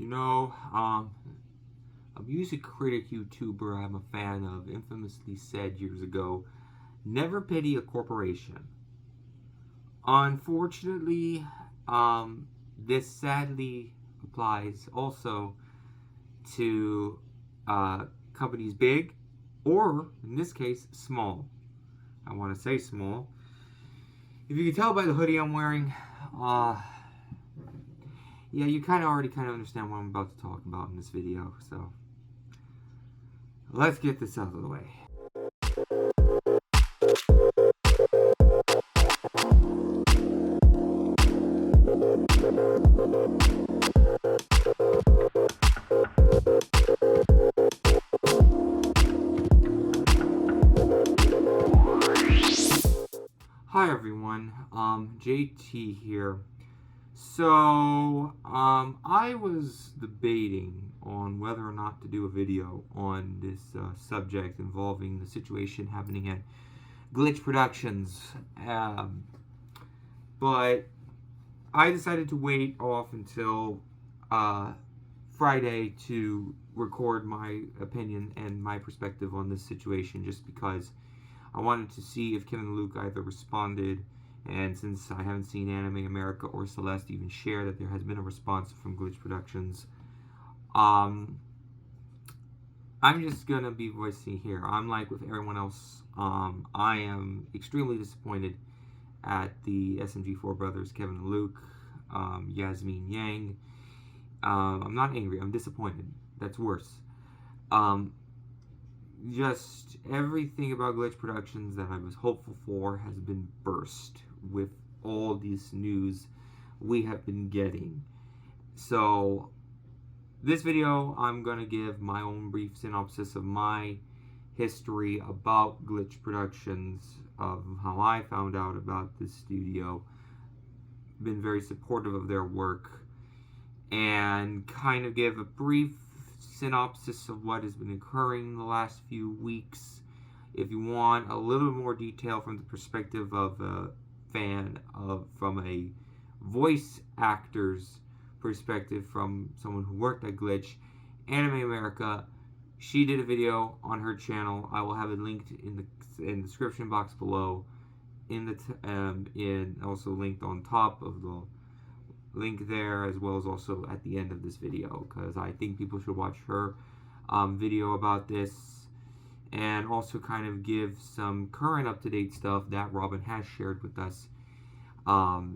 You know, a music critic YouTuber I'm a fan of infamously said years ago, never pity a corporation. Unfortunately, this sadly applies also to companies big or, in this case, small. I want to say small. If you can tell by the hoodie I'm wearing, yeah, you already understand what I'm about to talk about in this video. So let's get this out of the way. Hi everyone, JT here. So, I was debating on whether or not to do a video on this subject involving the situation happening at Glitch Productions, but I decided to wait off until Friday to record my opinion and my perspective on this situation, just because I wanted to see if Kevin and Luke either responded, and since I haven't seen Anime America or Celeste even share that there has been a response from Glitch Productions, I'm just gonna be voicing here. I'm like with everyone else. I am extremely disappointed at the SMG4 brothers, Kevin and Luke, Yasmin Yang. I'm not angry. I'm disappointed. That's worse. Just everything about Glitch Productions that I was hopeful for has been burst with all this news we have been getting. So, this video, I'm going to give my own brief synopsis of my history about Glitch Productions, of how I found out about this studio, been very supportive of their work, and kind of give a brief synopsis of what has been occurring the last few weeks. If you want a little more detail from the perspective of a fan from a voice actor's perspective, from someone who worked at Glitch, Anime America, she did a video on her channel. I will have it linked in the description box below, in also linked on top of the link there, as well as also at the end of this video, because I think people should watch her video about this, and also kind of give some current up-to-date stuff that Robin has shared with us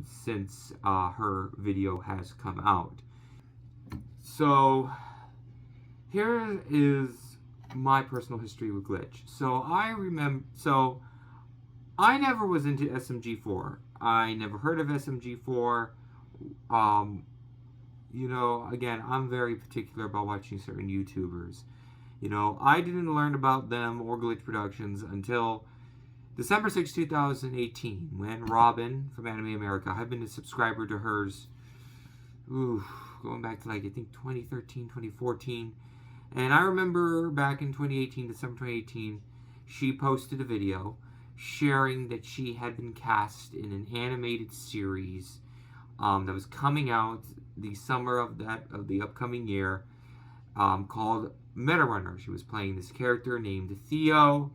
since her video has come out. So here is my personal history with Glitch. So I never was into SMG4. I never heard of SMG4. You know, again, I'm very particular about watching certain YouTubers. You know, I didn't learn about them or Glitch Productions until December 6, 2018, when Robin from Anime America, I've been a subscriber to hers, going back to like, I think 2013, 2014. And I remember back in 2018, December 2018, she posted a video sharing that she had been cast in an animated series that was coming out the summer of the upcoming year, called Meta Runner. She was playing this character named Theo,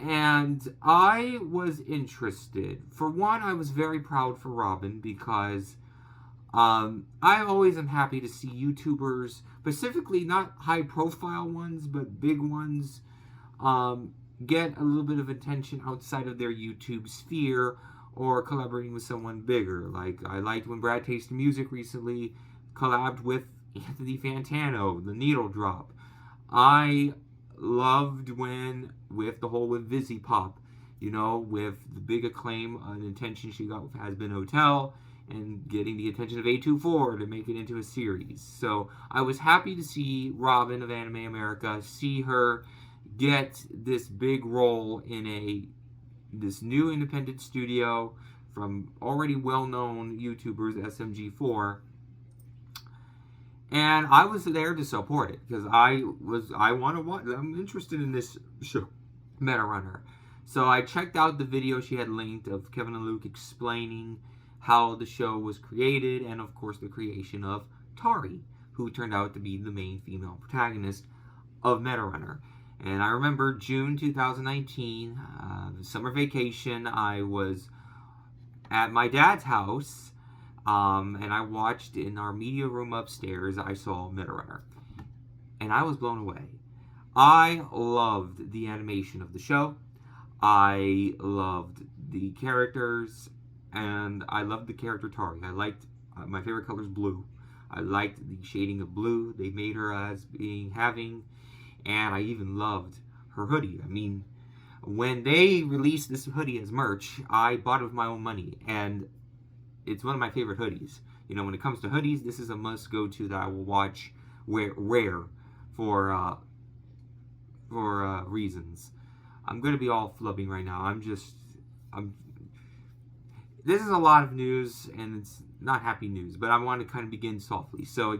and I was interested. For one, I was very proud for Robin, because I always am happy to see YouTubers, specifically not high-profile ones, but big ones, get a little bit of attention outside of their YouTube sphere, or collaborating with someone bigger. Like, I liked when Brad Taste Music recently collabed with Anthony Fantano, the Needle Drop. I loved when, with Vizzy Pop, you know, with the big acclaim and attention she got with Has Been Hotel, and getting the attention of A24 to make it into a series. So I was happy to see Robin of Anime America, see her get this big role in this new independent studio from already well-known YouTubers, SMG4, and I was there to support it, because I'm interested in this show, Meta Runner. So I checked out the video she had linked of Kevin and Luke explaining how the show was created, and of course the creation of Tari, who turned out to be the main female protagonist of Metarunner. And I remember June 2019, summer vacation, I was at my dad's house, and I watched in our media room upstairs, I saw Metarunner. And I was blown away. I loved the animation of the show. I loved the characters, and I loved the character Tari. I liked, my favorite color is blue. I liked the shading of blue they made her as having, and I even loved her hoodie. I mean, when they released this hoodie as merch, I bought it with my own money, and it's one of my favorite hoodies. You know, when it comes to hoodies, this is a must go to that I will wear for reasons. I'm gonna be all flubbing right now. This is a lot of news, and it's not happy news, but I want to kind of begin softly. So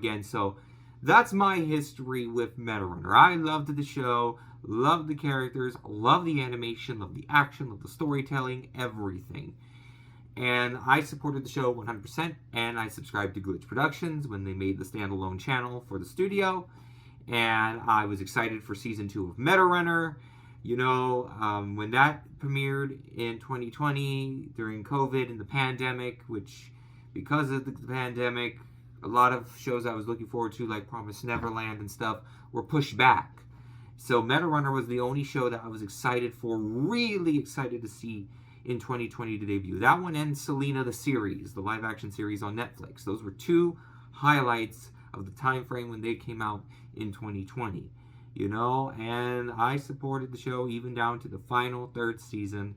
that's my history with Metarunner. I loved the show, loved the characters, loved the animation, loved the action, loved the storytelling, everything. And I supported the show 100%, and I subscribed to Glitch Productions when they made the standalone channel for the studio. And I was excited for season 2 of Metarunner. You know, when that premiered in 2020 during COVID and the pandemic, which because of the pandemic, a lot of shows I was looking forward to, like Promised Neverland and stuff, were pushed back. So Metarunner was the only show that I was excited for, really excited to see in 2020 to debut. That one and Selena the series, the live-action series on Netflix. Those were two highlights of the time frame when they came out in 2020. You know, and I supported the show even down to the final third season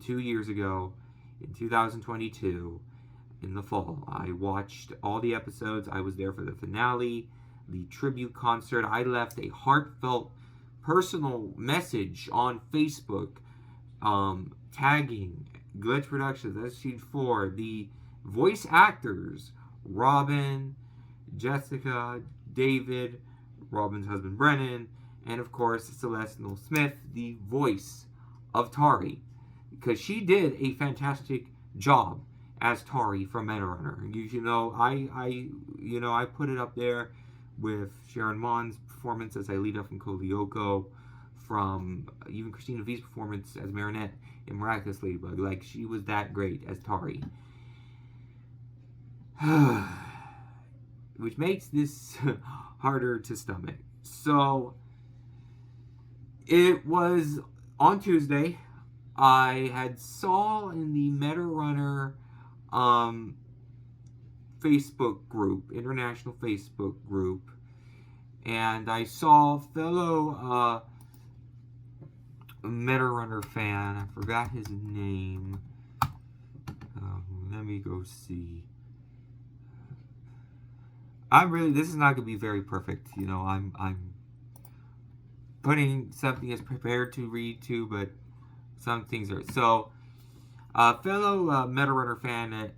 2 years ago in 2022 in the fall. I watched all the episodes. I was there for the finale, the tribute concert. I left a heartfelt personal message on Facebook tagging Glitch Productions, SG4, the voice actors, Robin, Jessica, David, Robin's husband Brennan, and of course Celeste Noel Smith, the voice of Tari, because she did a fantastic job as Tari from Metarunner. You know, I put it up there with Sharon Mon's performance as Aelita from Kolyoko, from even Christina V's performance as Marinette in Miraculous Ladybug. Like, she was that great as Tari. Which makes this harder to stomach. So, it was on Tuesday. I had saw in the Metarunner Facebook group, international Facebook group, and I saw fellow Metarunner fan, I forgot his name. Let me go see. This is not going to be very perfect. You know, I'm putting something as prepared to read to, but some things are. So, fellow Metarunner fan,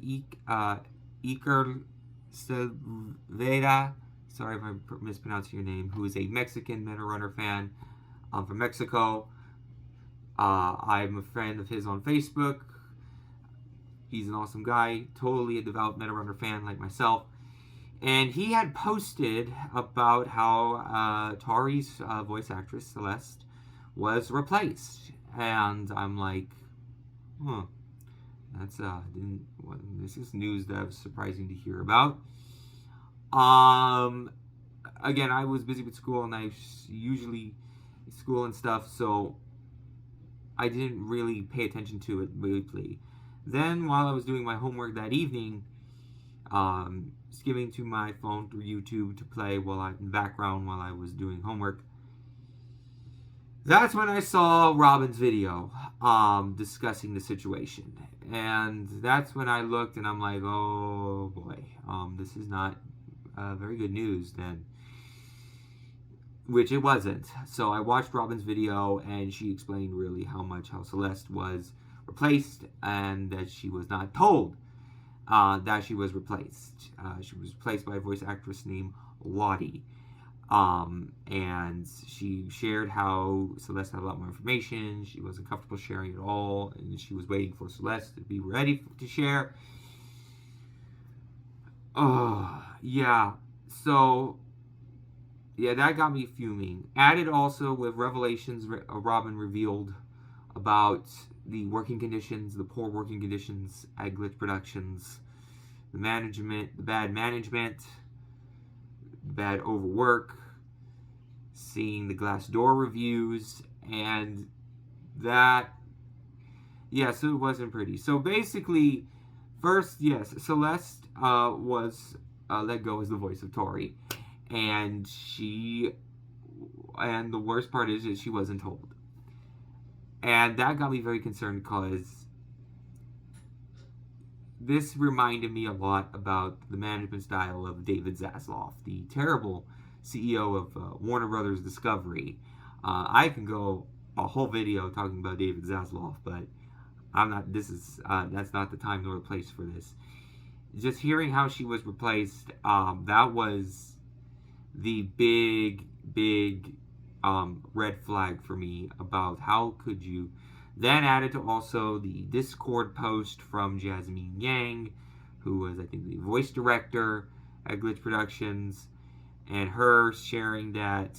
Iker Silveira, sorry if I'm mispronouncing your name, who is a Mexican Metarunner fan from Mexico. I'm a friend of his on Facebook. He's an awesome guy, totally a devout Metarunner fan like myself. And he had posted about how Tari's voice actress, Celeste, was replaced. And I'm like, this is news that was surprising to hear about. Again, I was busy with school, and I usually school and stuff, so I didn't really pay attention to it briefly. Then, while I was doing my homework that evening, skimming to my phone through YouTube to play in background while I was doing homework, that's when I saw Robin's video discussing the situation. And that's when I looked and I'm like, oh boy, this is not very good news then. Which it wasn't. So I watched Robin's video, and she explained really how Celeste was replaced, and that she was not told that she was replaced. She was replaced by a voice actress named Lottie. And she shared how Celeste had a lot more information. She wasn't comfortable sharing it all, and she was waiting for Celeste to be ready to share. Yeah. So, yeah, that got me fuming. Added also with revelations Robin revealed about the working conditions, the poor working conditions at Glitch Productions, the management, the bad management, the bad overwork, seeing the Glassdoor reviews, and that, yeah, so it wasn't pretty. So basically, first, yes, Celeste was let go as the voice of Tori, and and the worst part is that she wasn't told. And that got me very concerned because this reminded me a lot about the management style of David Zaslav, the terrible CEO of Warner Brothers Discovery. I can go a whole video talking about David Zaslav, but I'm not. That's not the time nor the place for this. Just hearing how she was replaced, that was the big red flag for me about how could you. Then added to also the Discord post from Jasmine Yang, who was, I think, the voice director at Glitch Productions, and her sharing that,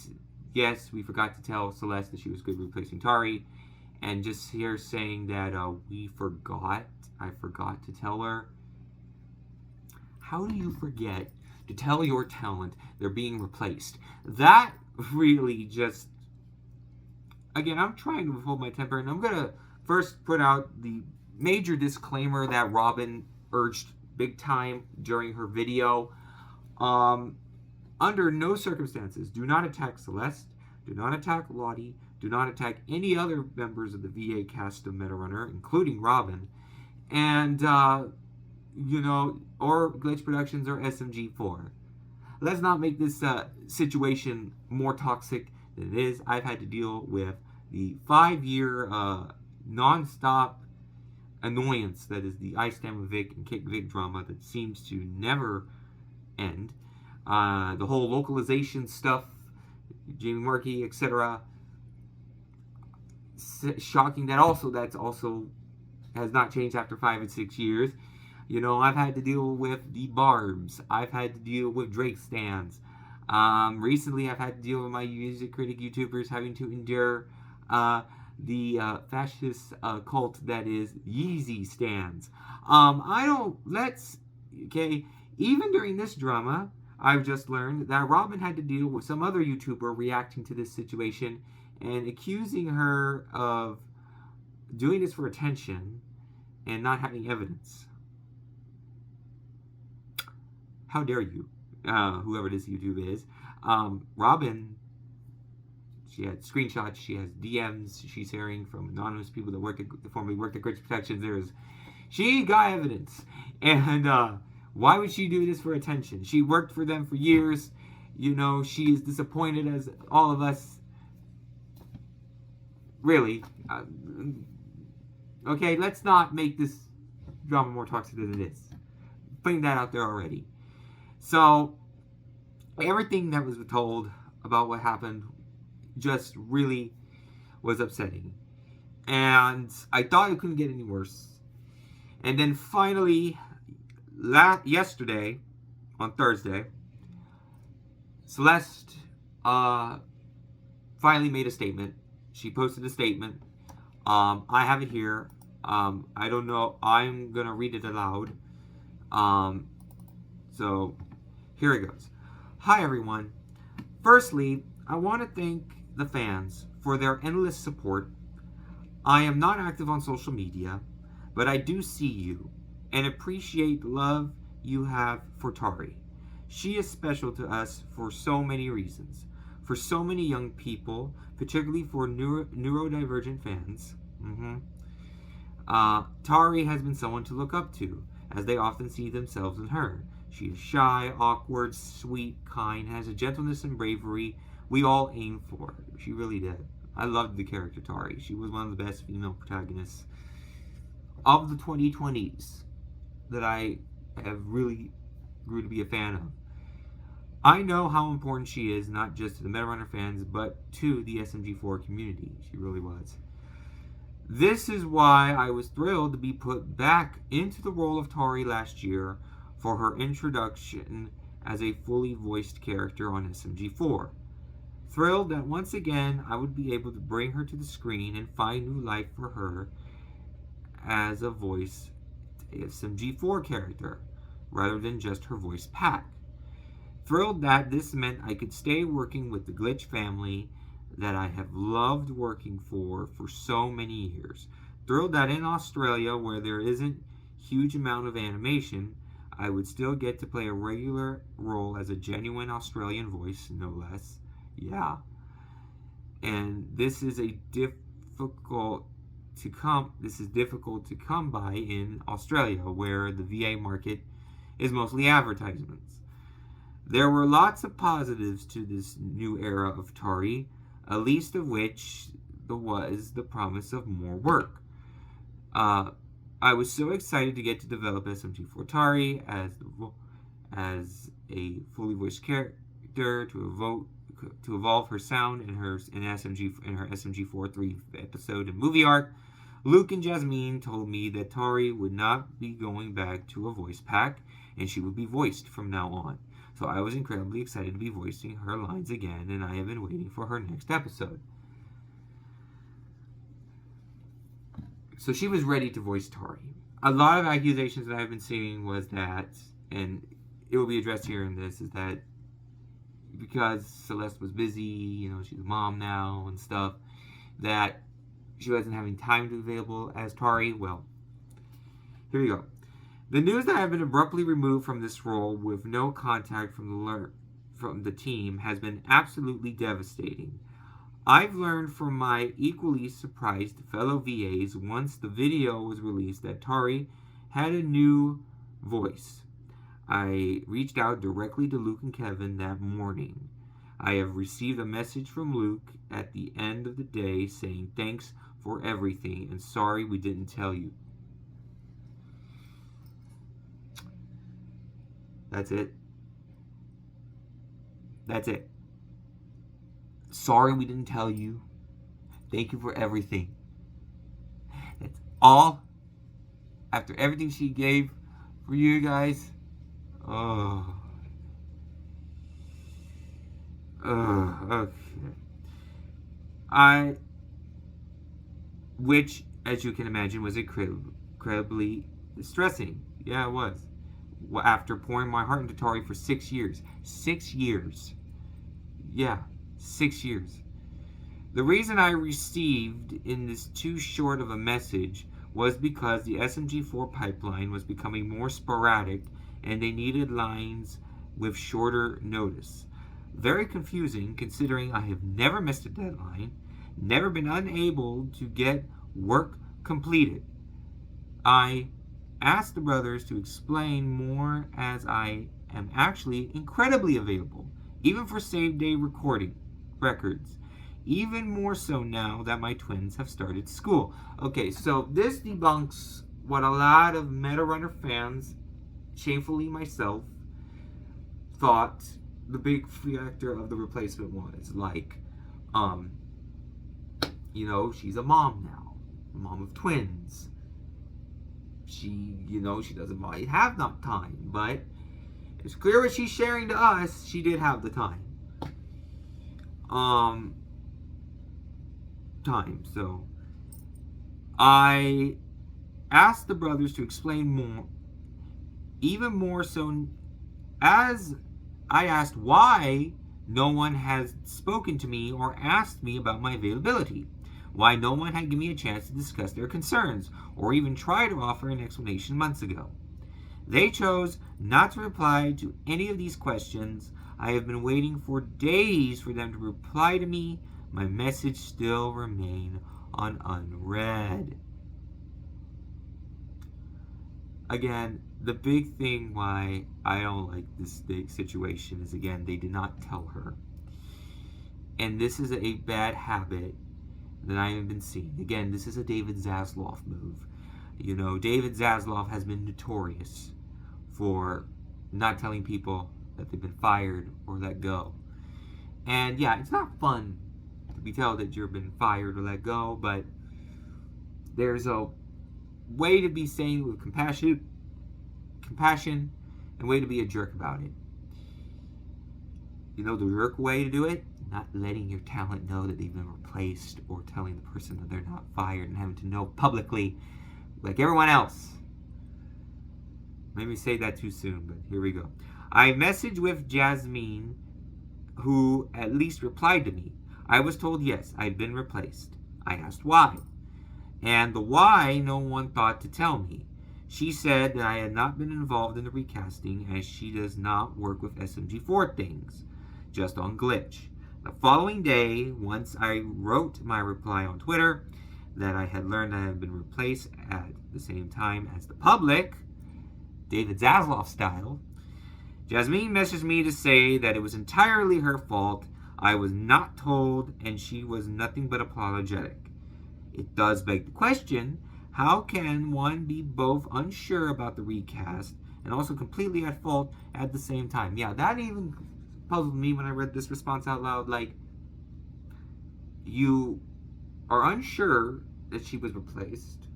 yes, we forgot to tell Celeste that she was good replacing Tari, and just here saying that I forgot to tell her. How do you forget to tell your talent they're being replaced? That really just... Again, I'm trying to hold my temper, and I'm going to first put out the major disclaimer that Robin urged big time during her video. Under no circumstances, do not attack Celeste, do not attack Lottie, do not attack any other members of the VA cast of Metarunner, including Robin, and, or Glitch Productions or SMG4. Let's not make this situation more toxic than it is. I've had to deal with the 5-year non-stop annoyance that is the I Stand With Vic and Kick Vic drama that seems to never end. The whole localization stuff, Jamie Murky, etc. Shocking that's also has not changed after 5 and 6 years. I've had to deal with the Barbs. I've had to deal with Drake stands. Recently, I've had to deal with my music critic YouTubers having to endure the fascist cult that is Yeezy stands. Even during this drama, I've just learned that Robin had to deal with some other YouTuber reacting to this situation and accusing her of doing this for attention and not having evidence. How dare you, whoever this YouTube is. Robin, she had screenshots, she has DMs she's hearing from anonymous people that formerly worked at Glitch Protections. She got evidence. And why would she do this for attention? She worked for them for years. She is disappointed as all of us. Really. Okay, let's not make this drama more toxic than it is. Putting that out there already. So, everything that was told about what happened just really was upsetting. And I thought it couldn't get any worse. And then finally, yesterday, on Thursday, Celeste finally made a statement. She posted a statement. I have it here. I don't know. I'm going to read it aloud. So, here it goes. Hi, everyone. Firstly, I want to thank the fans for their endless support. I am not active on social media, but I do see you and appreciate the love you have for Tari. She is special to us for so many reasons. For so many young people, particularly for neurodivergent fans. Tari has been someone to look up to, as they often see themselves in her. She is shy, awkward, sweet, kind, has a gentleness and bravery we all aim for. She really did. I loved the character Tari. She was one of the best female protagonists of the 2020s that I have really grew to be a fan of. I know how important she is, not just to the Metarunner fans, but to the SMG4 community. She really was. This is why I was thrilled to be put back into the role of Tari last year for her introduction as a fully voiced character on SMG4. Thrilled that once again I would be able to bring her to the screen and find new life for her as a voice SMG4 character, rather than just her voice pack. Thrilled that this meant I could stay working with the Glitch family that I have loved working for so many years. Thrilled that in Australia, where there isn't huge amount of animation, I would still get to play a regular role as a genuine Australian voice, no less. Yeah. And this is difficult to come by in Australia, where the VA market is mostly advertisements. There were lots of positives to this new era of Tari, a least of which was the promise of more work. I was so excited to get to develop SMG4 Tari as a fully voiced character, to evolve her sound in her SMG4 3-episode and movie arc. Luke and Jasmine told me that Tari would not be going back to a voice pack, and she would be voiced from now on. So I was incredibly excited to be voicing her lines again, and I have been waiting for her next episode. So she was ready to voice Tari. A lot of accusations that I've been seeing was that, and it will be addressed here in this, is that because Celeste was busy, she's a mom now and stuff, that she wasn't having time to be available as Tari. Well, here you go. The news that I've been abruptly removed from this role with no contact from the team has been absolutely devastating. I've learned from my equally surprised fellow VAs once the video was released that Tari had a new voice. I reached out directly to Luke and Kevin that morning. I have received a message from Luke at the end of the day saying thanks for everything and sorry we didn't tell you. That's it. That's it. Sorry we didn't tell you. Thank you for everything. That's all. After everything she gave for you guys. Okay. Which, as you can imagine, was incredibly distressing. Yeah, it was. After pouring my heart into Tari for 6 years. 6 years. Yeah, 6 years. The reason I received in this too short of a message was because the SMG4 pipeline was becoming more sporadic and they needed lines with shorter notice. Very confusing considering I have never missed a deadline, never been unable to get work completed. I asked the brothers to explain more as I am actually incredibly available, even for same-day records. Even more so now that my twins have started school. Okay, so this debunks what a lot of Meta-Runner fans, shamefully myself, thought the big factor of the replacement was. Like, she's a mom now. A mom of twins. She doesn't might have enough time, but it's clear what she's sharing to us, she did have the time. So I asked the brothers to explain more, even more so as I asked why no one has spoken to me or asked me about my availability, why no one had given me a chance to discuss their concerns or even try to offer an explanation months ago. They chose not to reply to any of these questions. I have been waiting for days for them to reply to me. My message still remains unread. Again, the big thing why I don't like this big situation is, again, they did not tell her. And this is a bad habit that I have been seeing. Again, this is a David Zaslav move. David Zaslav has been notorious for not telling people that they've been fired or let go. And yeah, it's not fun to be told that you've been fired or let go, but there's a way to be saying it with compassion and way to be a jerk about it. You know the work way to do it? Not letting your talent know that they've been replaced, or telling the person that they're not fired and having to know publicly like everyone else. Maybe say that too soon, but here we go. I messaged with Jasmine, who at least replied to me. I was told yes, I'd been replaced. I asked why. And the why no one thought to tell me. She said that I had not been involved in the recasting, as she does not work with SMG4 things, just on Glitch. The following day, once I wrote my reply on Twitter that I had learned I had been replaced at the same time as the public, David Zaslav style, Jasmine messaged me to say that it was entirely her fault. I was not told, and she was nothing but apologetic. It does beg the question, how can one be both unsure about the recast and also completely at fault at the same time? Yeah, that even puzzled me when I read this response out loud. Like, you are unsure that she was replaced,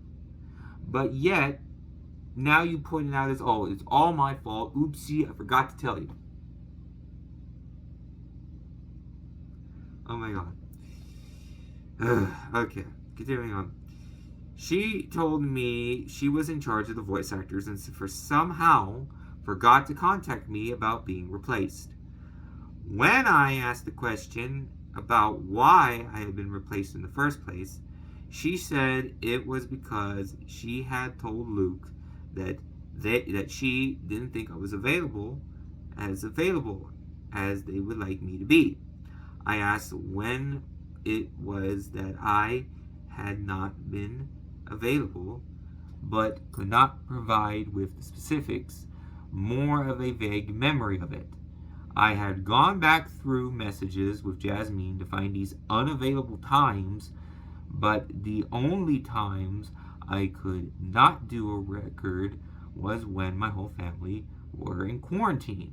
but yet now you point it out as, oh, it's all my fault. Oopsie, I forgot to tell you. Oh my god. Okay, continuing on. She told me she was in charge of the voice actors and somehow forgot to contact me about being replaced. When I asked the question about why I had been replaced in the first place, she said it was because she had told Luke that she didn't think I was available as they would like me to be. I asked when it was that I had not been available, but could not provide with the specifics, more of a vague memory of it. I had gone back through messages with Jasmine to find these unavailable times, but the only times I could not do a record was when my whole family were in quarantine.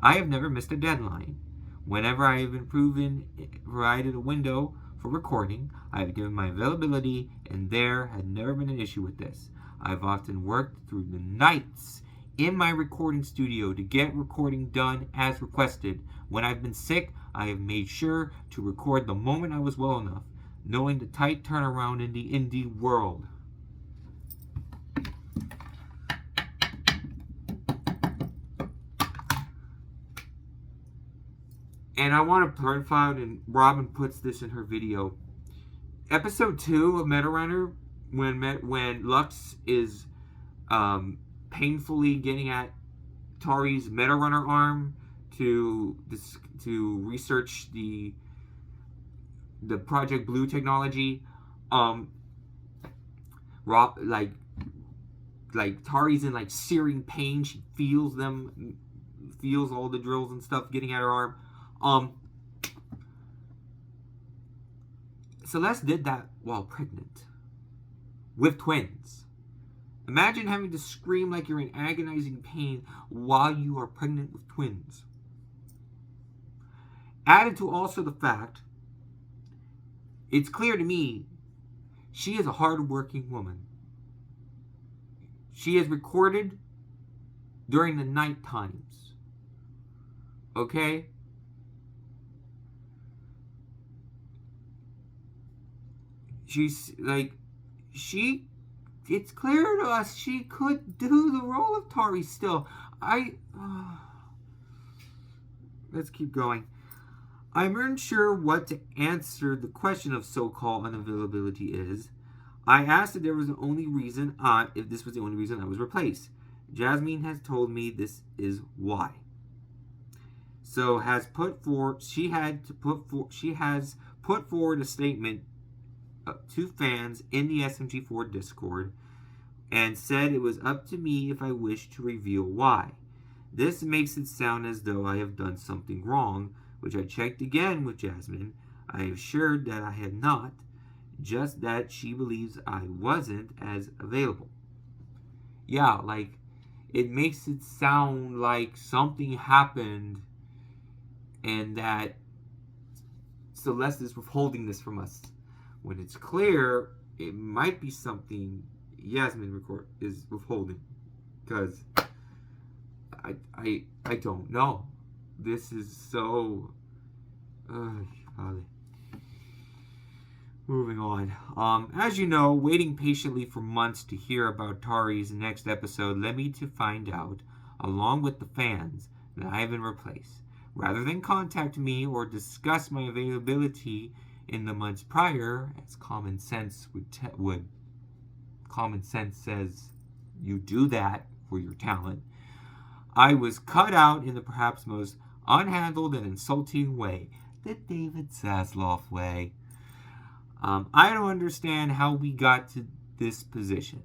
I have never missed a deadline. Whenever I have been provided a window for recording, I have given my availability, and there had never been an issue with this. I've often worked through the nights in my recording studio to get recording done as requested. When I've been sick, I have made sure to record the moment I was well enough, knowing the tight turnaround in the indie world. And I want to point out, and Robin puts this in her video, episode 2 of Metarunner, when Lux is painfully getting at Tari's Metarunner arm to research the Project Blue technology. Like Tari's in like searing pain. She feels all the drills and stuff getting at her arm. Celeste did that while pregnant with twins. Imagine having to scream like you're in agonizing pain while you are pregnant with twins. Added to also the fact, it's clear to me, she is a hard-working woman. She is recorded during the night times. Okay? It's clear to us she could do the role of Tari still. Let's keep going. I'm unsure what to answer the question of so-called unavailability is. I asked if this was the only reason I was replaced. Jasmine has told me this is why. So she has put forward a statement to fans in the SMG4 Discord and said it was up to me if I wished to reveal why. This makes it sound as though I have done something wrong, which I checked again with Jasmine. I assured that I had not, just that she believes I wasn't as available. Yeah, like, it makes it sound like something happened and that Celeste is withholding this from us. When it's clear, it might be something Jasmine is withholding. Because I don't know. This is so... golly. Moving on. As you know, waiting patiently for months to hear about Tari's next episode led me to find out, along with the fans, that I have been replaced. Rather than contact me or discuss my availability in the months prior, as common sense would common sense says you do that for your talent, I was cut out in the perhaps most unhandled and insulting way, the David Zasloff way. I don't understand how we got to this position,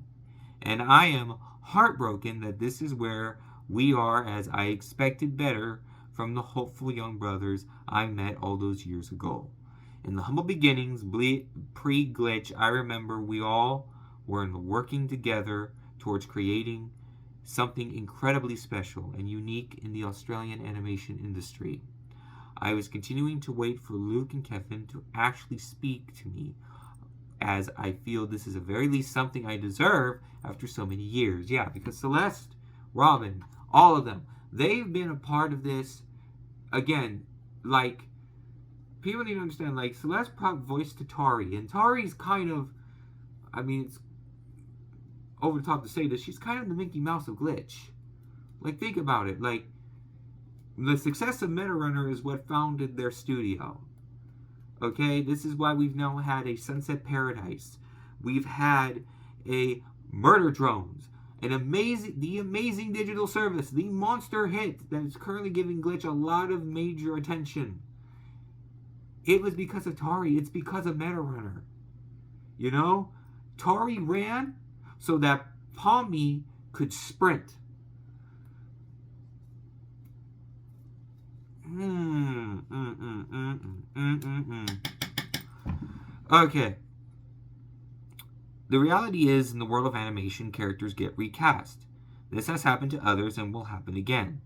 and I am heartbroken that this is where we are, as I expected better from the hopeful young brothers I met all those years ago. In the humble beginnings, pre-glitch, I remember we all were working together towards creating something incredibly special and unique in the Australian animation industry. I was continuing to wait for Luke and Kevin to actually speak to me, as I feel this is at very least something I deserve after so many years. Yeah, because Celeste, Robin, all of them, they've been a part of this. Again, like, people need to understand, like, Celeste voiced to Tari, and Tari's kind of, I mean, it's over the top to say this, she's kind of the Mickey Mouse of Glitch. Like, think about it. Like, the success of Metarunner is what founded their studio. Okay, this is why we've now had a Sunset Paradise. We've had a Murder Drones, the amazing digital service, the monster hit that is currently giving Glitch a lot of major attention. It was because of Tari. It's because of Metarunner. You know, Tari ran so that Pommy could sprint. Okay. The reality is, in the world of animation, characters get recast. This has happened to others and will happen again.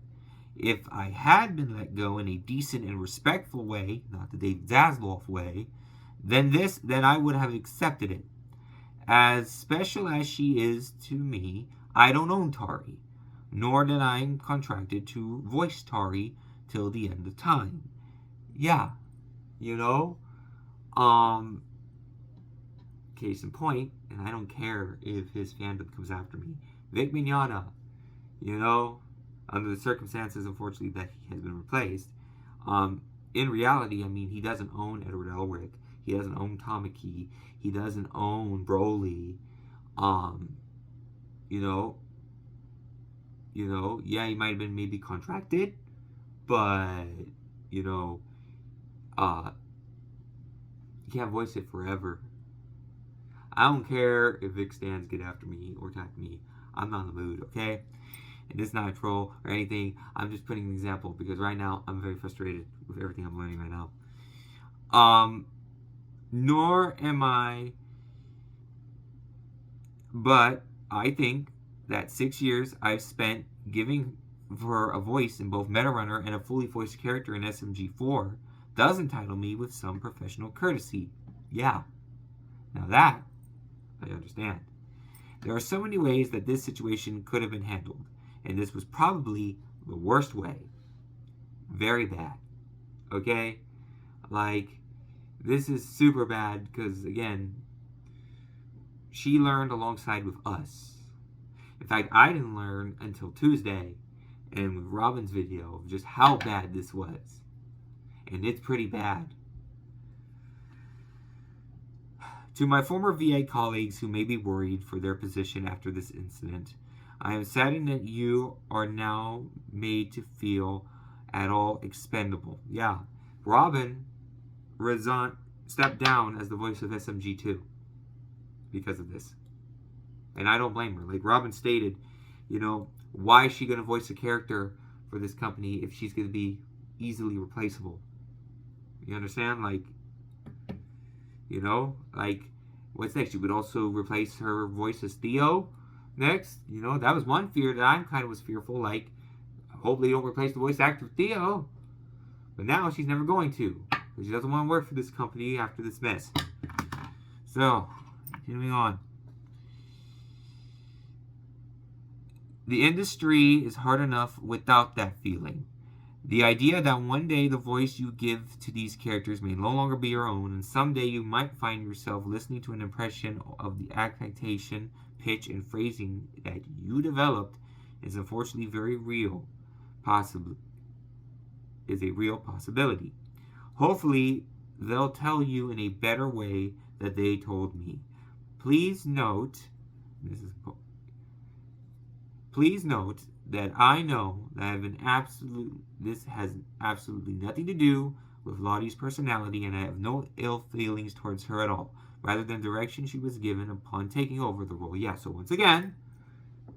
If I had been let go in a decent and respectful way, not the David Zasloff way, then I would have accepted it. As special as she is to me, I don't own Tari, nor that I'm contracted to voice Tari till the end of time. Yeah, you know, case in point, and I don't care if his fandom comes after me, Vic Mignogna, you know, under the circumstances, unfortunately, that he has been replaced, in reality, I mean, he doesn't own Edward Elric, he doesn't own Tamaki, he doesn't own Broly, yeah, he might have been maybe contracted, but, you can't voice it forever. I don't care if Vic stands get after me or attack me. I'm not in the mood, okay? And it's not a troll or anything. I'm just putting an example because right now I'm very frustrated with everything I'm learning right now. Nor am I, but I think that 6 years I've spent giving her a voice in both Metarunner and a fully voiced character in SMG4 does entitle me with some professional courtesy. Yeah. Now that I understand. There are so many ways that this situation could have been handled, and this was probably the worst way. Very bad. Okay? Like, this is super bad because, again, she learned alongside with us. In fact, I didn't learn until Tuesday and with Robin's video of just how bad this was. And it's pretty bad. To my former VA colleagues who may be worried for their position after this incident, I am saddened that you are now made to feel at all expendable. Yeah, Robin stepped down as the voice of SMG2 because of this. And I don't blame her. Like Robin stated, why is she going to voice a character for this company if she's going to be easily replaceable? You understand? What's next? You would also replace her voice as Theo next. That was one fear that I kind of was fearful. Like, hopefully you don't replace the voice actor of Theo. But now she's never going to. Because she doesn't want to work for this company after this mess. So, continuing on. The industry is hard enough without that feeling. The idea that one day the voice you give to these characters may no longer be your own, and someday you might find yourself listening to an impression of the affectation, pitch, and phrasing that you developed is unfortunately very real, possibly is a real possibility. Hopefully, they'll tell you in a better way that they told me. Please note, please note that I know that this has absolutely nothing to do with Lottie's personality, and I have no ill feelings towards her at all, rather than direction she was given upon taking over the role. Yeah, so once again,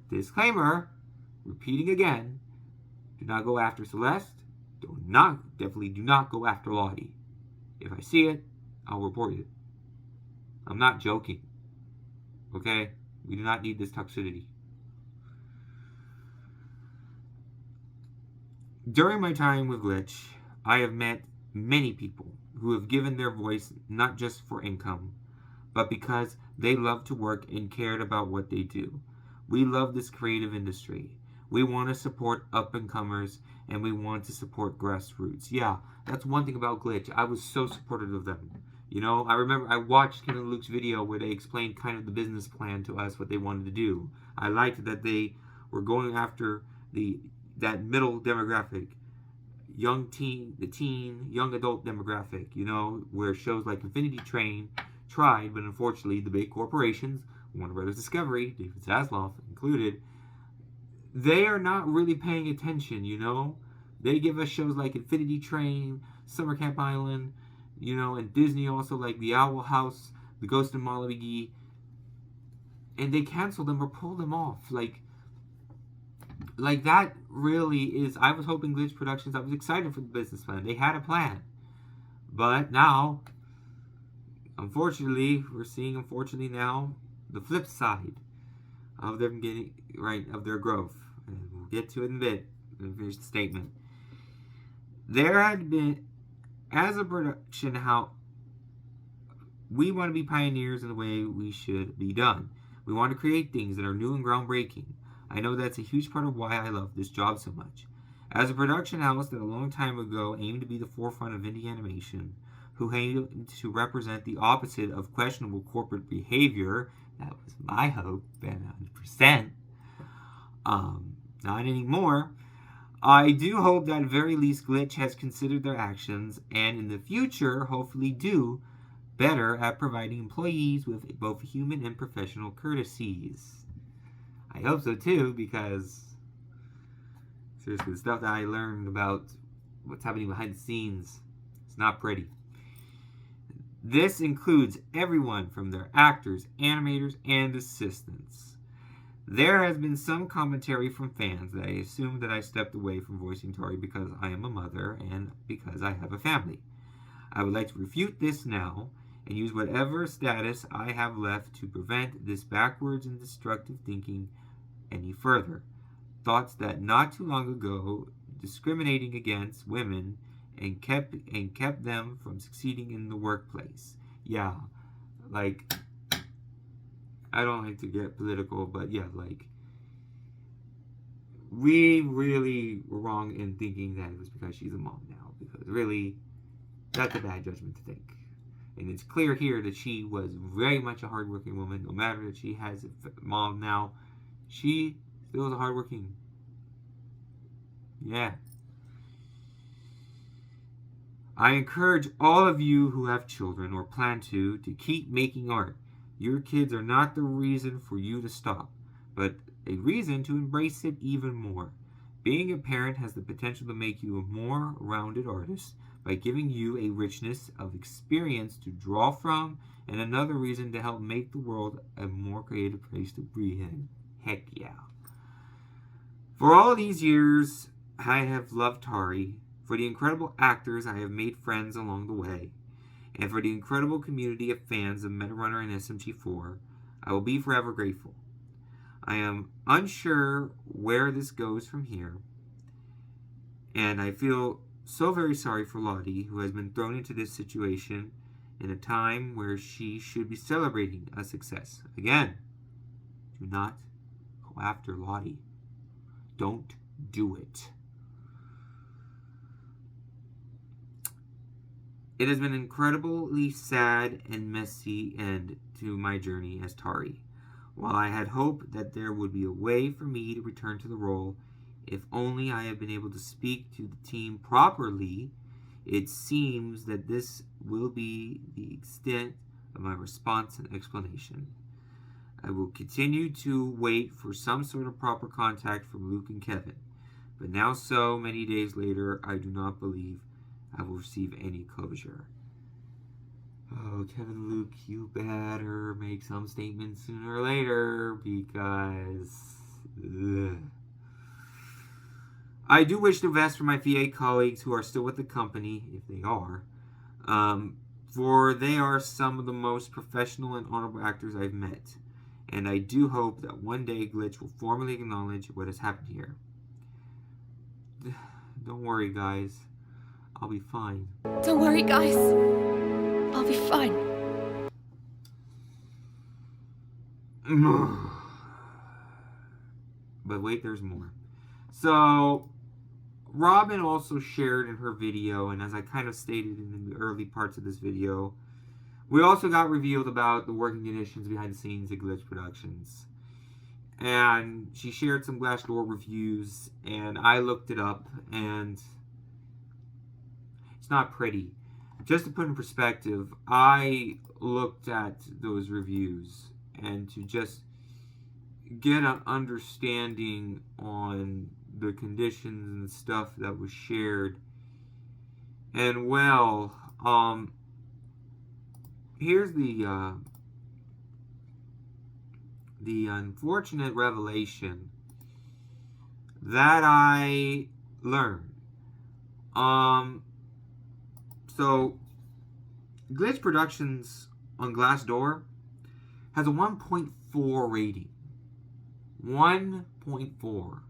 disclaimer, repeating again, do not go after Celeste. Definitely do not go after Lottie. If I see it, I'll report it. I'm not joking. Okay? We do not need this toxicity. During my time with Glitch, I have met many people who have given their voice not just for income, but because they love to work and cared about what they do. We love this creative industry. We want to support up-and-comers, and we want to support grassroots. Yeah, that's one thing about Glitch. I was so supportive of them. You know, I remember I watched Ken and Luke's video where they explained kind of the business plan to us, what they wanted to do. I liked that they were going after that middle demographic, young adult demographic, you know, where shows like Infinity Train tried, but unfortunately the big corporations, Warner Brothers Discovery, David Zaslav included, they are not really paying attention, you know. They give us shows like Infinity Train, Summer Camp Island, you know, and Disney also, like The Owl House, The Ghost of Molly McGee, and they cancel them or pull them off. Like that really is. I was hoping Glitch Productions, I was excited for the business plan. They had a plan. But now, unfortunately, we're seeing now the flip side of them getting of their growth. And we'll get to it in a bit. And finish the statement. There had been, as a production, how we want to be pioneers in the way we should be done. We want to create things that are new and groundbreaking. I know that's a huge part of why I love this job so much. As a production house that a long time ago aimed to be the forefront of indie animation, who aimed to represent the opposite of questionable corporate behavior, that was my hope, 100%. Not anymore. I do hope that at very least Glitch has considered their actions and in the future hopefully do better at providing employees with both human and professional courtesies. I hope so too, because seriously, the stuff that I learned about what's happening behind the scenes, it's not pretty. This includes everyone from their actors, animators, and assistants. There has been some commentary from fans that I assume that I stepped away from voicing Tori because I am a mother and because I have a family. I would like to refute this now and use whatever status I have left to prevent this backwards and destructive thinking any further. Thoughts that not too long ago discriminating against women and kept them from succeeding in the workplace. Yeah, like, I don't like to get political, but yeah, like, we really were wrong in thinking that it was because she's a mom now, because really, that's a bad judgment to think. And it's clear here that she was very much a hardworking woman. No matter that she has a mom now, she still is a hardworking. Yeah. I encourage all of you who have children or plan to keep making art. Your kids are not the reason for you to stop, but a reason to embrace it even more. Being a parent has the potential to make you a more rounded artist by giving you a richness of experience to draw from and another reason to help make the world a more creative place to breathe in. Heck yeah. For all these years, I have loved Tari. For the incredible actors I have made friends along the way, and for the incredible community of fans of Metarunner and SMG4, I will be forever grateful. I am unsure where this goes from here, and I feel so very sorry for Lottie, who has been thrown into this situation in a time where she should be celebrating a success. Again, do not go after Lottie. Don't do it. It has been an incredibly sad and messy end to my journey as Tari. While I had hoped that there would be a way for me to return to the role, if only I had been able to speak to the team properly, it seems that this will be the extent of my response and explanation. I will continue to wait for some sort of proper contact from Luke and Kevin, but now so many days later, I do not believe I will receive any closure. Oh, Kevin, Luke, you better make some statement sooner or later, because... Ugh. I do wish the best for my VA colleagues who are still with the company, if they are, for they are some of the most professional and honorable actors I've met, and I do hope that one day Glitch will formally acknowledge what has happened here. Don't worry, guys. I'll be fine. Don't worry, guys. I'll be fine. But wait, there's more. So, Robin also shared in her video, and as I kind of stated in the early parts of this video, we also got revealed about the working conditions behind the scenes at Glitch Productions. And she shared some Glassdoor reviews, and I looked it up, and it's not pretty. Just to put in perspective, I looked at those reviews, and to just get an understanding on the conditions and stuff that was shared. And well, here's the unfortunate revelation that I learned. So Glitch Productions on Glassdoor has a 1.4 rating. 1.4.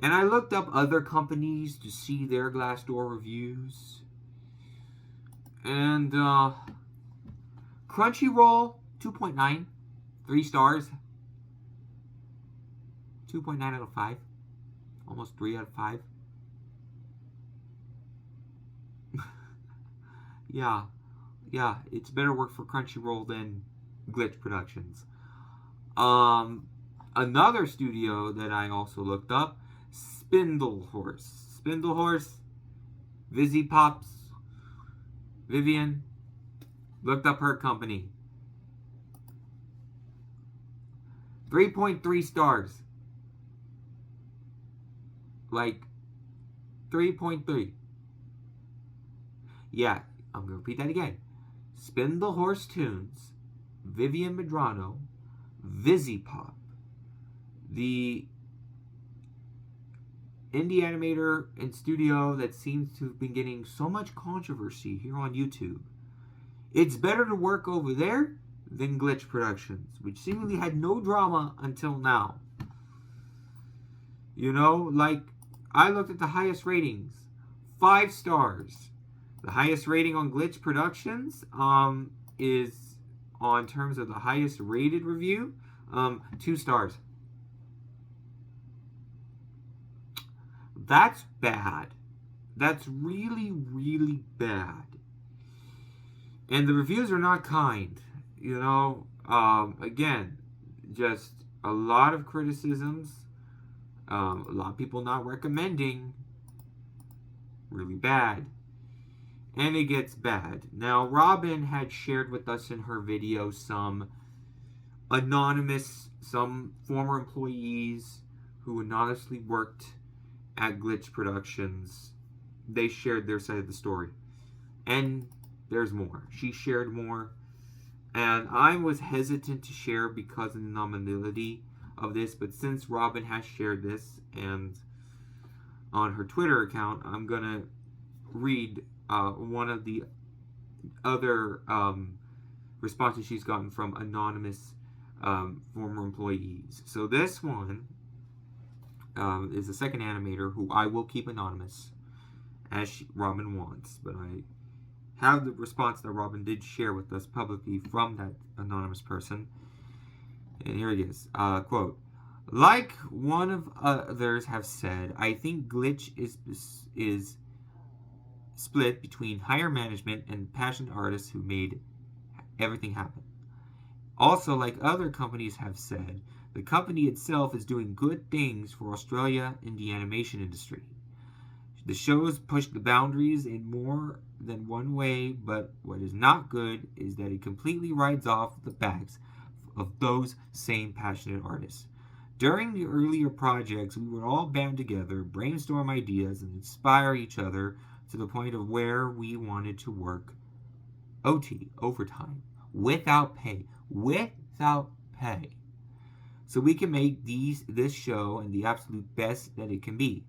And I looked up other companies to see their Glassdoor reviews. And Crunchyroll, 2.9. 3 stars. 2.9 out of 5. Almost 3 out of 5. Yeah, it's better work for Crunchyroll than Glitch Productions. Another studio that I also looked up, Spindlehorse, Vizzy Pops, Vivian, looked up her company. 3.3 stars. Like, 3.3. Yeah, I'm going to repeat that again. Spindlehorse Tunes, Vivian Medrano, Vizzy Pop, the indie animator and studio that seems to have been getting so much controversy here on YouTube. It's better to work over there than Glitch Productions, which seemingly had no drama until now. You know, like, I looked at the highest ratings. 5 stars. The highest rating on Glitch Productions is, on terms of the highest rated review, 2 stars. That's bad. That's really, really bad. And the reviews are not kind. You know, again, just a lot of criticisms. A lot of people not recommending. Really bad. And it gets bad. Now, Robin had shared with us in her video some former employees who anonymously worked at Glitch Productions. They shared their side of the story. And there's more. She shared more. And I was hesitant to share because of the anonymity of this, but since Robin has shared this, and on her Twitter account, I'm going to read one of the other responses she's gotten from anonymous former employees. So this one is the second animator who I will keep anonymous, as Robin wants, but I have the response that Robin did share with us publicly from that anonymous person. And here it is. Quote, like one of others have said, I think Glitch is split between higher management and passionate artists who made everything happen. Also, like other companies have said, the company itself is doing good things for Australia in the animation industry. The shows push the boundaries in more than one way, but what is not good is that it completely rides off the backs of those same passionate artists. During the earlier projects, we would all band together, brainstorm ideas, and inspire each other to the point of where we wanted to work OT, overtime, without pay. Without pay. So we can make this show and the absolute best that it can be.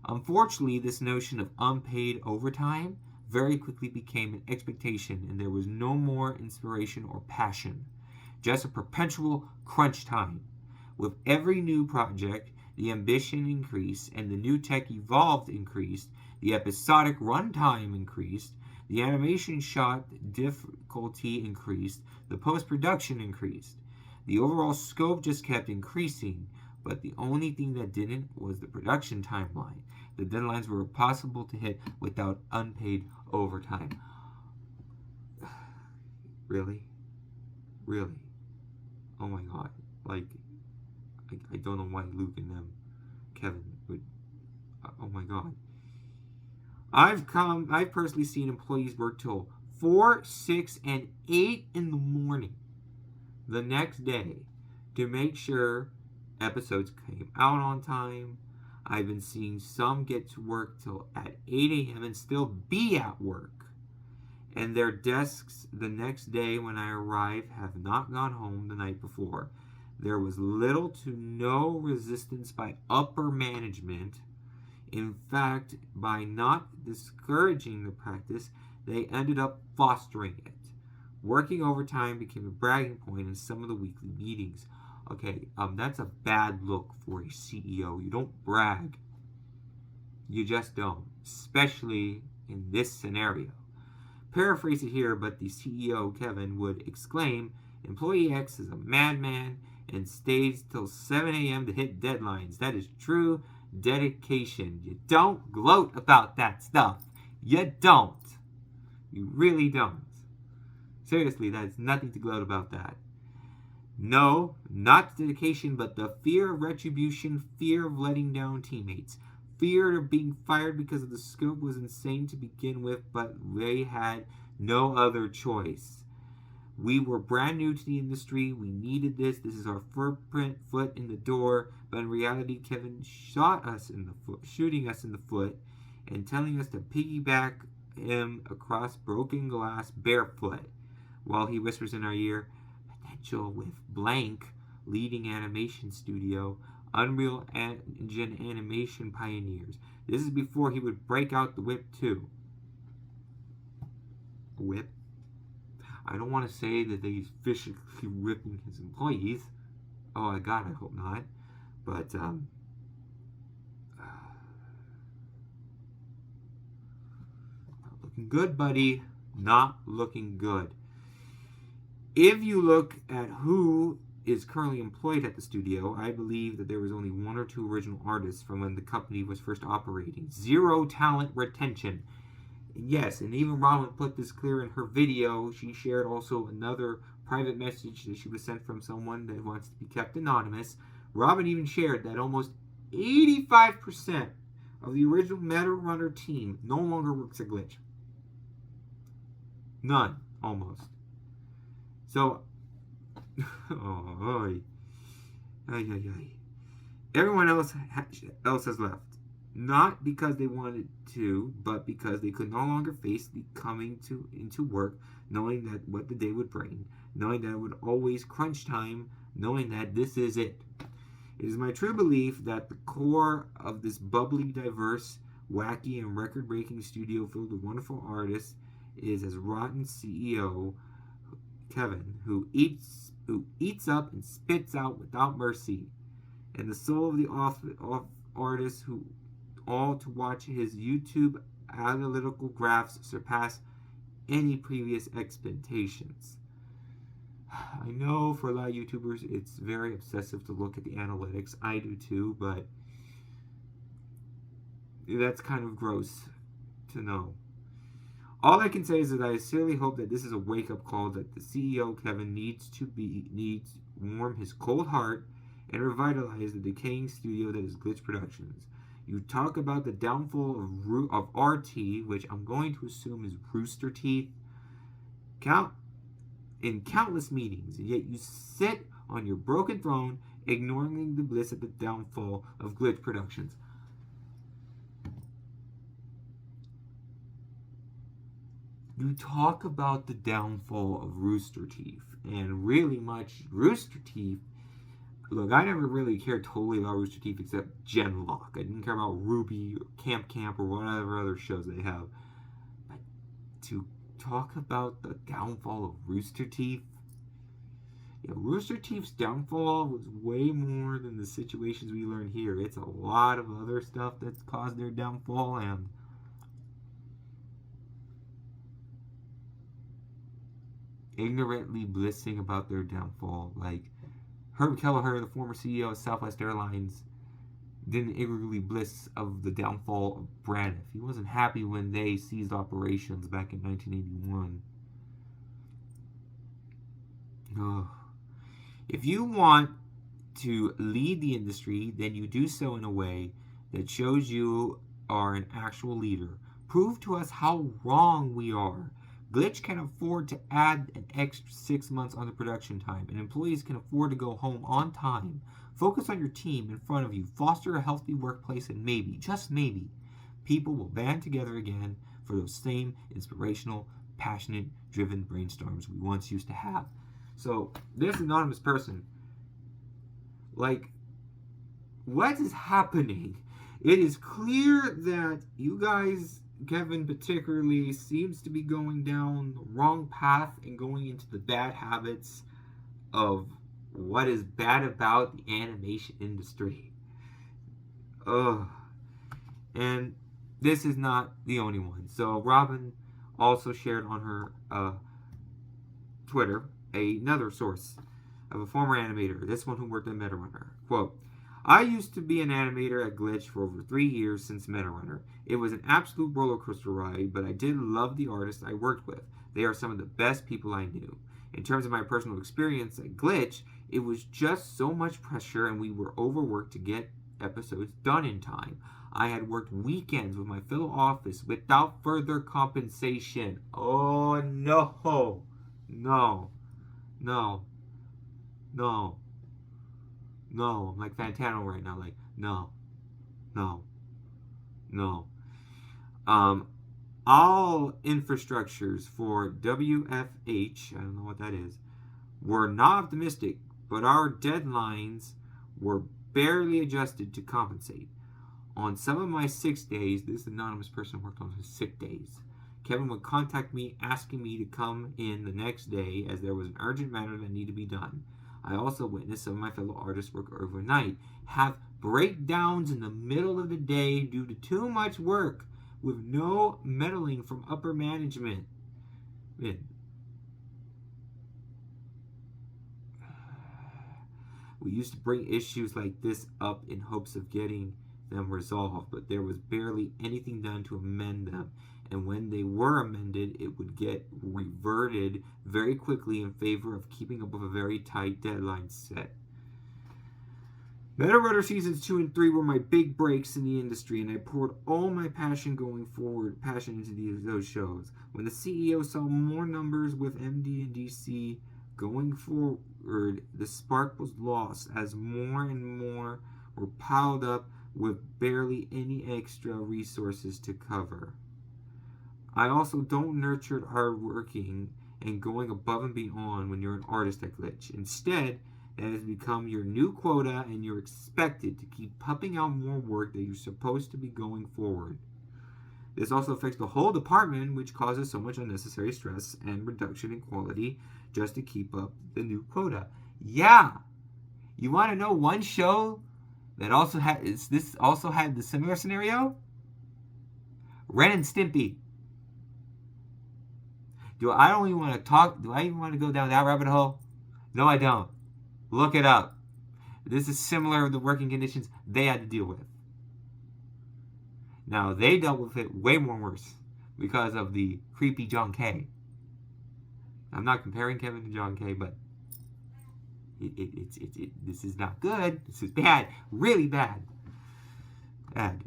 Unfortunately, this notion of unpaid overtime very quickly became an expectation, and there was no more inspiration or passion, just a perpetual crunch time. With every new project, the ambition increased, and the new tech evolved increased, the episodic runtime increased, the animation shot difficulty increased, the post-production increased. The overall scope just kept increasing, but the only thing that didn't was the production timeline. The deadlines were impossible to hit without unpaid overtime. Really? Really? Oh my god. Like, I don't know why Luke and Kevin would... Oh my god. I've personally seen employees work till 4, 6, and 8 in the morning the next day to make sure episodes came out on time. I've been seeing some get to work till at 8 a.m. and still be at work. And their desks the next day when I arrive have not gone home the night before. There was little to no resistance by upper management. In fact, by not discouraging the practice, they ended up fostering it. Working overtime became a bragging point in some of the weekly meetings. Okay, that's a bad look for a CEO. You don't brag. You just don't, especially in this scenario. Paraphrase it here, but the CEO, Kevin, would exclaim, "Employee X is a madman and stays till 7 a.m. to hit deadlines. That is true dedication." You don't gloat about that stuff. You don't. You really don't. Seriously, that's nothing to gloat about that. No, not dedication, but the fear of retribution, fear of letting down teammates, fear of being fired because of the scope was insane to begin with, but they had no other choice. We were brand new to the industry. We needed this. This is our foot in the door. But in reality, Kevin shooting us in the foot and telling us to piggyback him across broken glass barefoot, while he whispers in our ear, "Potential with blank, leading animation studio, Unreal Engine animation pioneers." This is before he would break out the whip too. A whip? I don't want to say that he's physically ripping his employees. Oh, God, I hope not. But, not looking good, buddy. Not looking good. If you look at who is currently employed at the studio, I believe that there was only 1 or 2 original artists from when the company was first operating. 0 talent retention. Yes, and even Robin put this clear in her video. She shared also another private message that she was sent from someone that wants to be kept anonymous. Robin even shared that almost 85% of the original Meta Runner team no longer works at Glitch. None, almost. So, everyone else has left. Not because they wanted to, but because they could no longer face the coming into work, knowing that what the day would bring, knowing that it would always crunch time, knowing that this is it. It is my true belief that the core of this bubbly, diverse, wacky, and record-breaking studio filled with wonderful artists is as rotten CEO Kevin, who eats up and spits out without mercy, and the soul of the artist who all to watch his YouTube analytical graphs surpass any previous expectations. I know for a lot of YouTubers it's very obsessive to look at the analytics. I do too, but that's kind of gross to know. All I can say is that I sincerely hope that this is a wake-up call that the CEO Kevin needs to warm his cold heart and revitalize the decaying studio that is Glitch Productions. You talk about the downfall of RT, which I'm going to assume is Rooster Teeth, in countless meetings, and yet you sit on your broken throne, ignoring the bliss at the downfall of Glitch Productions. You talk about the downfall of Rooster Teeth, and really much Rooster Teeth. Look, I never really cared totally about Rooster Teeth except Genlock. I didn't care about Ruby or Camp or whatever other shows they have. But to talk about the downfall of Rooster Teeth, yeah, Rooster Teeth's downfall was way more than the situations we learn here. It's a lot of other stuff that's caused their downfall, and ignorantly blissing about their downfall. Like Herb Kelleher, the former CEO of Southwest Airlines, didn't ignorantly bliss of the downfall of Braniff. He wasn't happy when they ceased operations back in 1981. Oh. If you want to lead the industry, then you do so in a way that shows you are an actual leader. Prove to us how wrong we are. Glitch can afford to add an extra 6 months on the production time, and employees can afford to go home on time. Focus on your team in front of you, foster a healthy workplace, and maybe, just maybe, people will band together again for those same inspirational, passionate, driven brainstorms we once used to have. So, this anonymous person, like, what is happening? It is clear that you guys, Kevin particularly, seems to be going down the wrong path and going into the bad habits of what is bad about the animation industry. Ugh. And this is not the only one. So Robin also shared on her Twitter another source of a former animator, this one who worked at MetaRunner. Quote, I used to be an animator at Glitch for over 3 years since MetaRunner. It was an absolute roller coaster ride, but I did love the artists I worked with. They are some of the best people I knew. In terms of my personal experience at Glitch, it was just so much pressure and we were overworked to get episodes done in time. I had worked weekends with my fellow office without further compensation. Oh no. No. No. No. No. I'm like Fantano right now. Like, no. No. No. All infrastructures for WFH, I don't know what that is, were not optimistic, but our deadlines were barely adjusted to compensate. On some of my 6 days, this anonymous person worked on his sick days, Kevin would contact me asking me to come in the next day as there was an urgent matter that needed to be done. I also witnessed some of my fellow artists work overnight, have breakdowns in the middle of the day due to too much work with no meddling from upper management. Man. We used to bring issues like this up in hopes of getting them resolved, but there was barely anything done to amend them. And when they were amended, it would get reverted very quickly in favor of keeping up with a very tight deadline set. MetaRunner Seasons 2 and 3 were my big breaks in the industry, and I poured all my passion into those shows. When the CEO saw more numbers with MD and DC going forward, the spark was lost as more and more were piled up with barely any extra resources to cover. I also don't nurture hard working and going above and beyond when you're an artist at Glitch. Instead, that has become your new quota and you're expected to keep pumping out more work that you're supposed to be going forward. This also affects the whole department, which causes so much unnecessary stress and reduction in quality just to keep up the new quota. Yeah! You want to know one show that also had the similar scenario? Ren and Stimpy. Do I even want to go down that rabbit hole? No, I don't. Look it up. This is similar to the working conditions they had to deal with. Now, they dealt with it way more worse. because of the creepy John K. I'm not comparing Kevin to John K, but this is not good. This is bad. Really bad. Bad.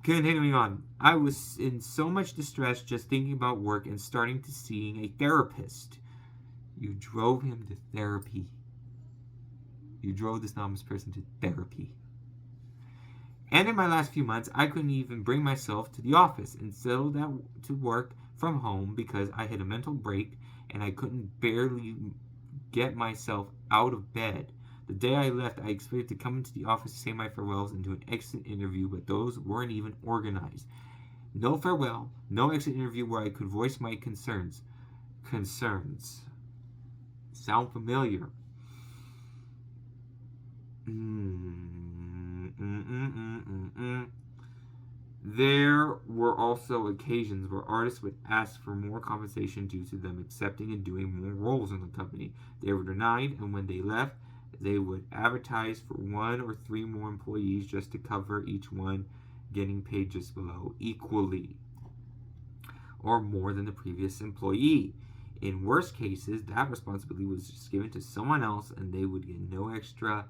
Continuing on. I was in so much distress just thinking about work and starting to seeing a therapist. You drove him to therapy. You drove this anonymous person to therapy. And in my last few months, I couldn't even bring myself to the office and settle down to work from home because I had a mental break and I couldn't barely get myself out of bed. The day I left, I expected to come into the office to say my farewells and do an exit interview, but those weren't even organized. No farewell, no exit interview where I could voice my concerns. Concerns. Sound familiar? There were also occasions where artists would ask for more compensation due to them accepting and doing more roles in the company. They were denied, and when they left, they would advertise for 1 or 3 more employees just to cover each one, getting paid just below equally or more than the previous employee. In worst cases, that responsibility was just given to someone else and they would get no extra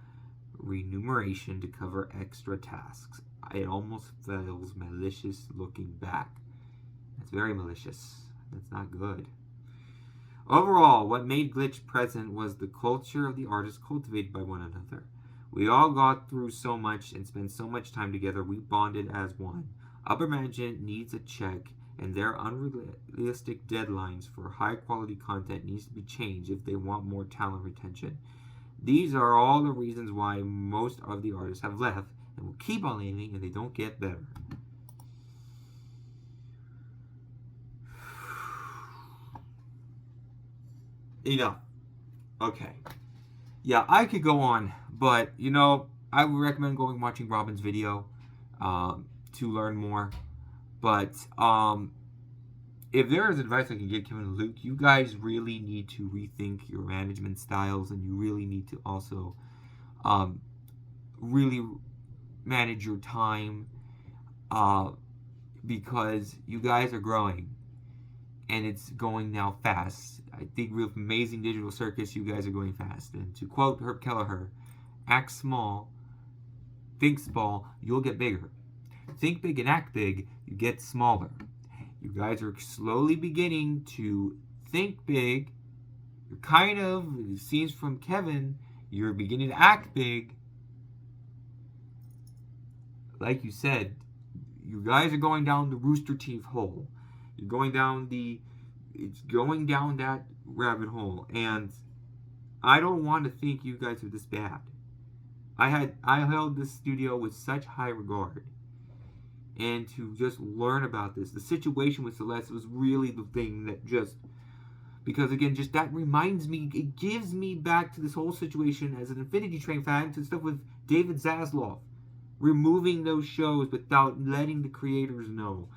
remuneration to cover extra tasks. It almost feels malicious looking back. That's very malicious. That's not good. Overall, what made Glitch present was the culture of the artists cultivated by one another. We all got through so much and spent so much time together, we bonded as one. Upper management needs a check, and their unrealistic deadlines for high-quality content needs to be changed if they want more talent retention. These are all the reasons why most of the artists have left and will keep on leaving and they don't get better. Enough. Okay. Yeah, I could go on, but I would recommend going watching Robin's video to learn more. But if there is advice I can give Kevin and Luke, you guys really need to rethink your management styles, and you really need to also really manage your time because you guys are growing and it's going now fast. I think with Amazing Digital Circus, you guys are going fast. And to quote Herb Kelleher, act small, think small, you'll get bigger. Think big and act big, you get smaller. You guys are slowly beginning to think big. You're kind of, it seems from Kevin, you're beginning to act big. Like you said, you guys are going down the Rooster Teeth hole. You're going down it's going down that rabbit hole. And I don't want to think you guys are this bad. I held this studio with such high regard. And to just learn about this, the situation with Celeste was really the thing that because again, just that reminds me, it gives me back to this whole situation as an Infinity Train fan, to stuff with David Zaslav, removing those shows without letting the creators know.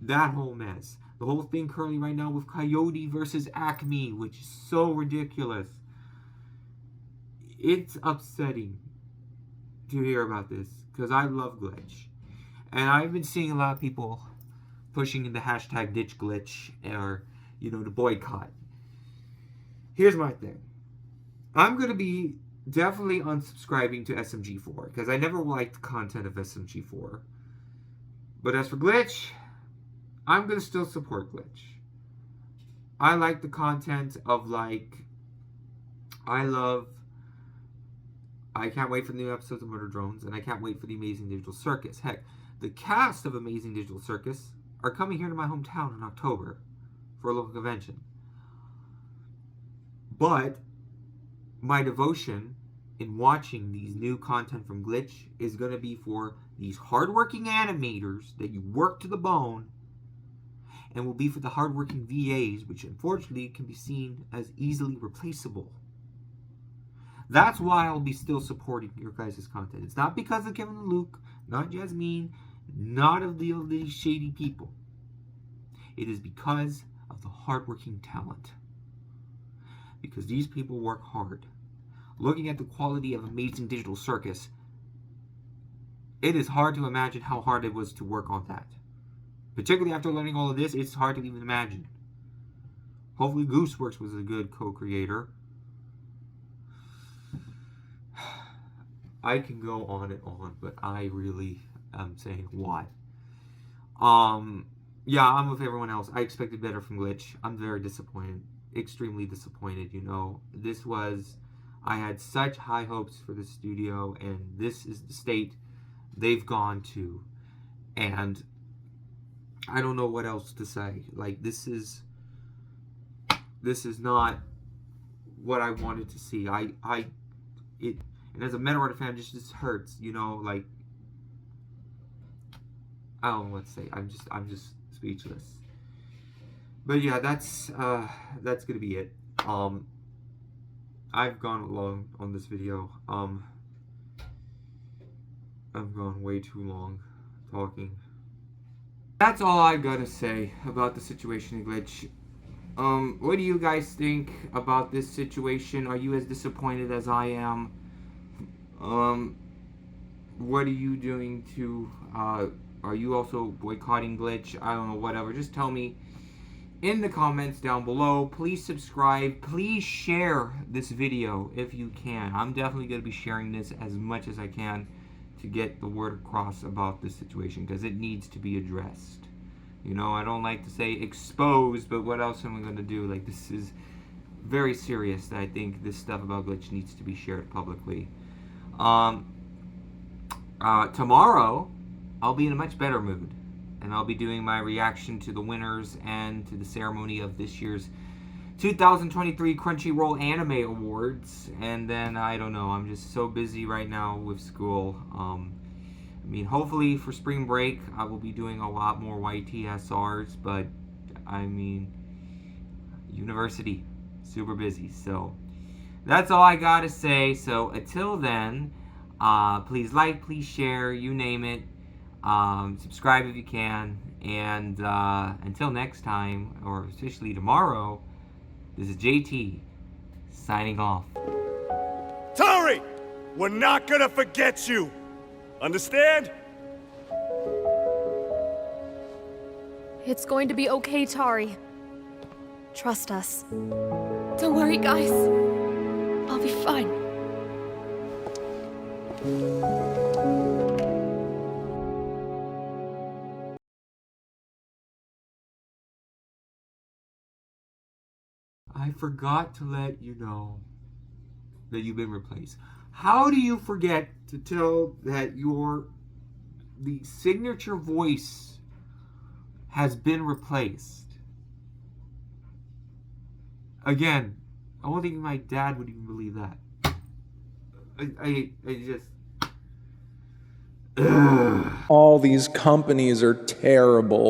That whole mess. The whole thing currently right now with Coyote versus Acme, which is so ridiculous. It's upsetting to hear about this, because I love Glitch. And I've been seeing a lot of people pushing in the hashtag ditch glitch or, the boycott. Here's my thing. I'm going to be definitely unsubscribing to SMG4 because I never liked the content of SMG4. But as for Glitch, I'm going to still support Glitch. I like the content of I can't wait for the new episodes of Murder Drones, and I can't wait for the Amazing Digital Circus. Heck, the cast of Amazing Digital Circus are coming here to my hometown in October for a local convention. But my devotion in watching these new content from Glitch is going to be for these hardworking animators that you work to the bone, and will be for the hardworking VAs, which unfortunately can be seen as easily replaceable. That's why I'll be still supporting your guys' content. It's not because of Kevin and Luke, not Jasmine, not of these shady people. It is because of the hardworking talent. Because these people work hard. Looking at the quality of Amazing Digital Circus, it is hard to imagine how hard it was to work on that Particularly after learning all of this, it's hard to even imagine. Hopefully Gooseworks was a good co-creator. I can go on and on, but I really am saying why. Yeah, I'm with everyone else. I expected better from Glitch. I'm very disappointed. Extremely disappointed, you know. I had such high hopes for the studio, and this is the state they've gone to. And I don't know what else to say. Like, this is not what I wanted to see. And as a Metal fan, it just hurts, you know, like, I don't know what to say. I'm just speechless. But yeah, that's gonna be it. I've gone long on this video. I've gone way too long talking. That's all I gotta say about the situation in Glitch. What do you guys think about this situation? Are you as disappointed as I am? What are you doing to, are you also boycotting Glitch? I don't know, whatever. Just tell me in the comments down below. Please subscribe. Please share this video if you can. I'm definitely going to be sharing this as much as I can to get the word across about this situation, because it needs to be addressed. You know, I don't like to say exposed, but what else am I going to do? Like, this is very serious. I think this stuff about Glitch needs to be shared publicly. Tomorrow, I'll be in a much better mood, and I'll be doing my reaction to the winners and to the ceremony of this year's 2023 Crunchyroll Anime Awards. And then, I don't know, I'm just so busy right now with school. I mean, hopefully for spring break, I will be doing a lot more YTSRs, but, I mean, university, super busy. So, that's all I gotta say. So, until then, please like, please share, you name it. Subscribe if you can. And until next time, or officially tomorrow, this is JT signing off. Tori! We're not gonna forget you! Understand? It's going to be okay, Tari. Trust us. Don't worry, guys. I'll be fine. I forgot to let you know that you've been replaced. How do you forget to tell that the signature voice has been replaced? Again, I don't think my dad would even believe that. I just... Ugh. All these companies are terrible.